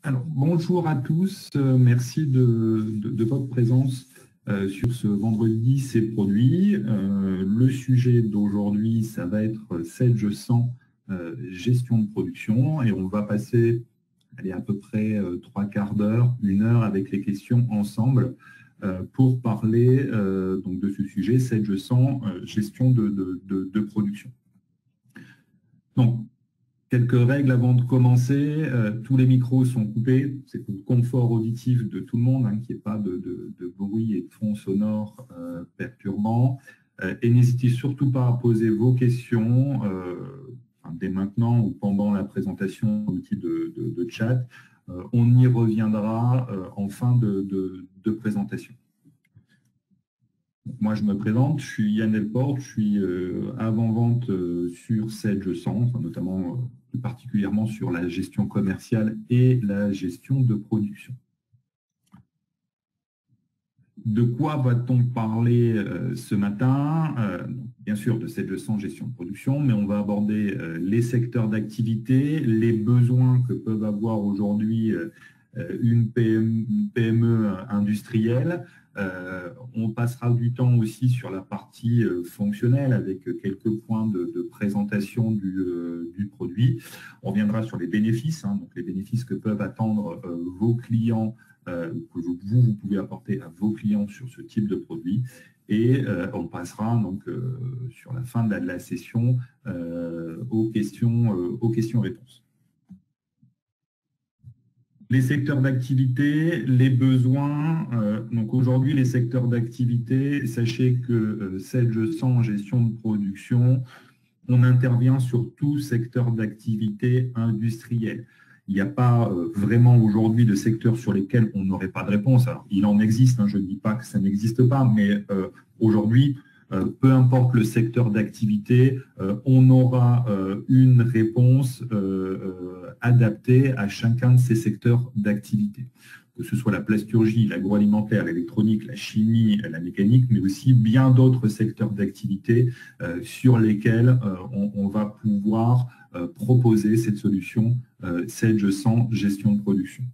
Alors, bonjour à tous, merci de votre présence sur ce vendredi, ces produits. Le sujet d'aujourd'hui, ça va être Sage 100, gestion de production, et on va passer à peu près 3/4 d'heure, 1 heure avec les questions ensemble pour parler donc de ce sujet, Sage 100, gestion de production. Donc, quelques règles avant de commencer. Tous les micros sont coupés. C'est pour le confort auditif de tout le monde, qu'il n'y ait pas de bruit et de fond sonore perturbant. Et n'hésitez surtout pas à poser vos questions dès maintenant ou pendant la présentation d'outils de chat. On y reviendra en fin de présentation. Moi, je me présente, je suis Yann Delporte, je suis avant-vente sur Sage 100, notamment plus particulièrement sur la gestion commerciale et la gestion de production. De quoi va-t-on parler ce matin? Bien sûr, de Sage 100, gestion de production, mais on va aborder les secteurs d'activité, les besoins que peuvent avoir aujourd'hui une PME industrielle. On passera du temps aussi sur la partie fonctionnelle avec quelques points de présentation du produit. On reviendra sur les bénéfices, donc les bénéfices que peuvent attendre vos clients, que vous pouvez apporter à vos clients sur ce type de produit. Et on passera donc sur la fin de la session aux questions-réponses. Les secteurs d'activité, les besoins. Donc aujourd'hui, les secteurs d'activité, sachez que Sage 100 gestion de production, on intervient sur tout secteur d'activité industrielle. Il n'y a pas vraiment aujourd'hui de secteur sur lesquels on n'aurait pas de réponse. Alors, il en existe, je ne dis pas que ça n'existe pas, mais aujourd'hui, peu importe le secteur d'activité, on aura une réponse adaptée à chacun de ces secteurs d'activité. Que ce soit la plasturgie, l'agroalimentaire, l'électronique, la chimie, la mécanique, mais aussi bien d'autres secteurs d'activité sur lesquels on va pouvoir proposer cette solution Sage 100 gestion de production.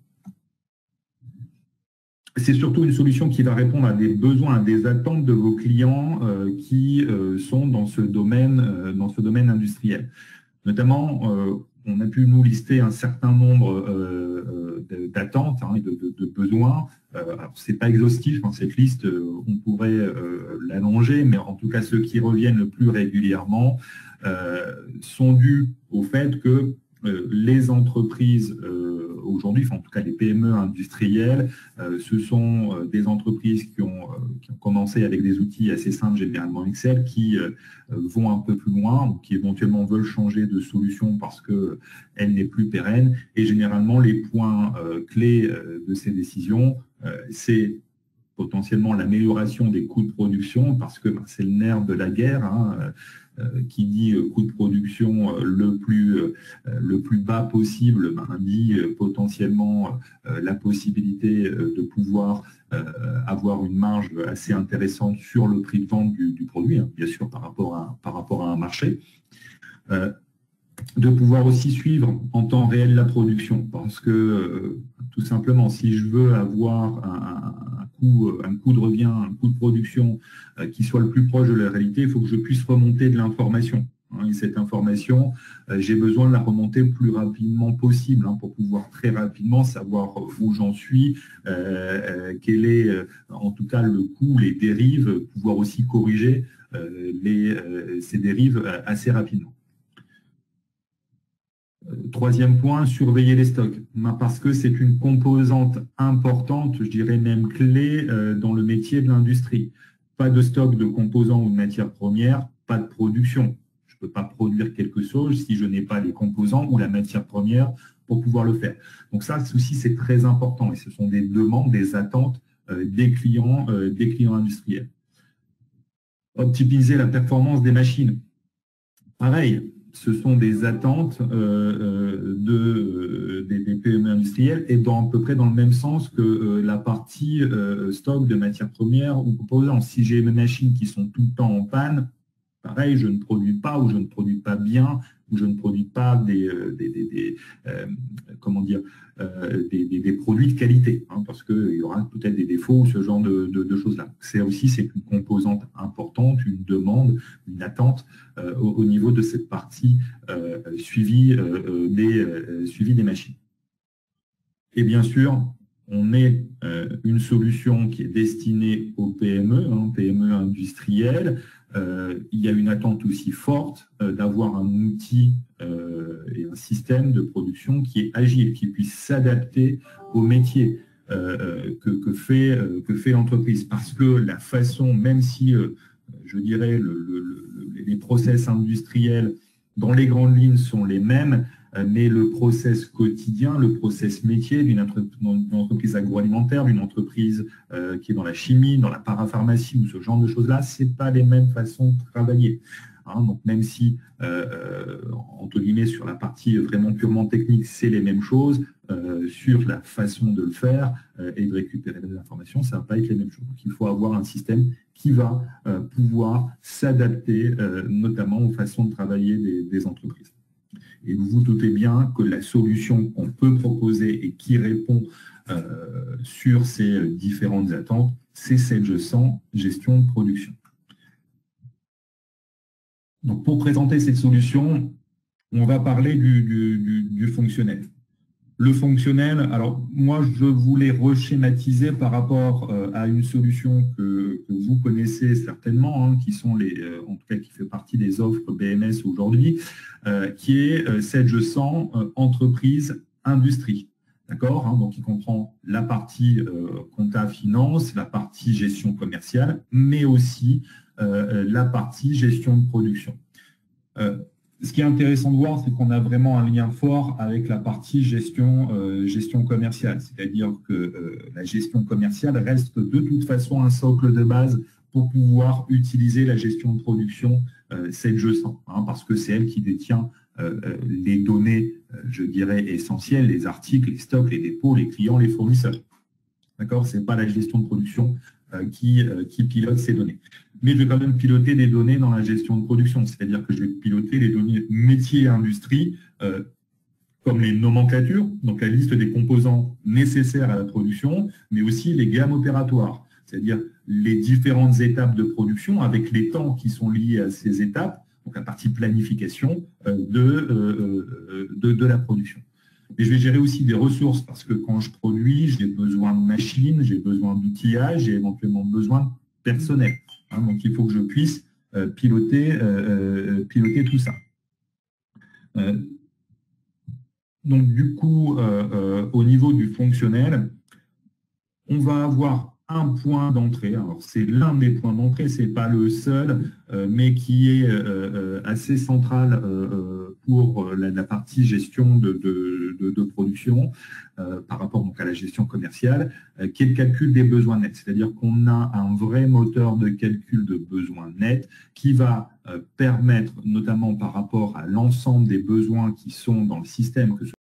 C'est surtout une solution qui va répondre à des besoins, à des attentes de vos clients qui sont dans ce domaine industriel. Notamment, on a pu nous lister un certain nombre d'attentes et de besoins. Alors, ce n'est pas exhaustif, cette liste, on pourrait l'allonger, mais en tout cas, ceux qui reviennent le plus régulièrement sont dus au fait que les entreprises aujourd'hui, en tout cas les PME industrielles, ce sont des entreprises qui ont commencé avec des outils assez simples, généralement Excel, qui vont un peu plus loin ou qui éventuellement veulent changer de solution parce qu'elle n'est plus pérenne. Et généralement, les points clés de ces décisions, c'est potentiellement l'amélioration des coûts de production parce que c'est le nerf de la guerre. Qui dit coût de production le plus bas possible, dit potentiellement la possibilité de pouvoir avoir une marge assez intéressante sur le prix de vente du produit, bien sûr par rapport à un marché. De pouvoir aussi suivre en temps réel la production, parce que tout simplement, si je veux avoir un coût de revient, un coût de production qui soit le plus proche de la réalité, il faut que je puisse remonter de l'information. Et cette information, j'ai besoin de la remonter le plus rapidement possible pour pouvoir très rapidement savoir où j'en suis, quel est en tout cas le coût, les dérives, pouvoir aussi corriger ces dérives assez rapidement. Troisième point, surveiller les stocks, parce que c'est une composante importante, je dirais même clé, dans le métier de l'industrie. Pas de stock de composants ou de matières premières, pas de production. Je ne peux pas produire quelque chose si je n'ai pas les composants ou la matière première pour pouvoir le faire. Donc ça aussi, c'est très important et ce sont des demandes, des attentes des clients industriels. Optimiser la performance des machines. Pareil. Ce sont des attentes des PME industrielles et à peu près dans le même sens que la partie stock de matières premières ou composants. Si j'ai mes machines qui sont tout le temps en panne, pareil, je ne produis pas ou je ne produis pas bien où je ne produis pas des produits de qualité, hein, parce qu'il y aura peut-être des défauts ou ce genre de choses-là. C'est une composante importante, une demande, une attente au niveau de cette partie suivi des machines. Et bien sûr, on est une solution qui est destinée aux PME, PME industrielles. Il y a une attente aussi forte d'avoir un outil et un système de production qui est agile, qui puisse s'adapter au métier que fait l'entreprise. Parce que la façon, même si, je dirais, les process industriels dans les grandes lignes sont les mêmes, mais le process quotidien, le process métier d'une entreprise agroalimentaire, d'une entreprise qui est dans la chimie, dans la parapharmacie ou ce genre de choses-là, ce n'est pas les mêmes façons de travailler. Hein, donc même si, entre guillemets, sur la partie vraiment purement technique, c'est les mêmes choses, sur la façon de le faire et de récupérer des informations, ça ne va pas être les mêmes choses. Donc il faut avoir un système qui va pouvoir s'adapter notamment aux façons de travailler des entreprises. Et vous vous doutez bien que la solution qu'on peut proposer et qui répond sur ces différentes attentes, c'est Sage100 gestion de production. Donc pour présenter cette solution, on va parler du fonctionnel. Le fonctionnel, alors moi je voulais reschématiser par rapport à une solution que vous connaissez certainement, hein, qui sont en tout cas qui fait partie des offres BMS aujourd'hui, qui est Sage100 entreprise industrie. D'accord, hein, donc il comprend la partie compta finance, la partie gestion commerciale, mais aussi la partie gestion de production. Ce qui est intéressant de voir, c'est qu'on a vraiment un lien fort avec la partie gestion commerciale. C'est-à-dire que la gestion commerciale reste de toute façon un socle de base pour pouvoir utiliser la gestion de production Sage100, hein, parce que c'est elle qui détient les données, je dirais, essentielles, les articles, les stocks, les dépôts, les clients, les fournisseurs. D'accord ? Ce n'est pas la gestion de production qui pilote ces données. Mais je vais quand même piloter des données dans la gestion de production, c'est-à-dire que je vais piloter les données métiers et industrie, comme les nomenclatures, donc la liste des composants nécessaires à la production, mais aussi les gammes opératoires, c'est-à-dire les différentes étapes de production avec les temps qui sont liés à ces étapes, donc la partie planification de la production. Mais je vais gérer aussi des ressources parce que quand je produis, j'ai besoin de machines, j'ai besoin d'outillage, j'ai éventuellement besoin de personnel. Hein, donc il faut que je puisse piloter tout ça. Donc du coup, au niveau du fonctionnel, on va avoir un point d'entrée. Alors c'est l'un des points d'entrée, c'est pas le seul, mais qui est assez central pour la partie gestion de production par rapport donc à la gestion commerciale, qui est le calcul des besoins nets. C'est-à-dire qu'on a un vrai moteur de calcul de besoins nets qui va permettre, notamment par rapport à l'ensemble des besoins qui sont dans le système, que ce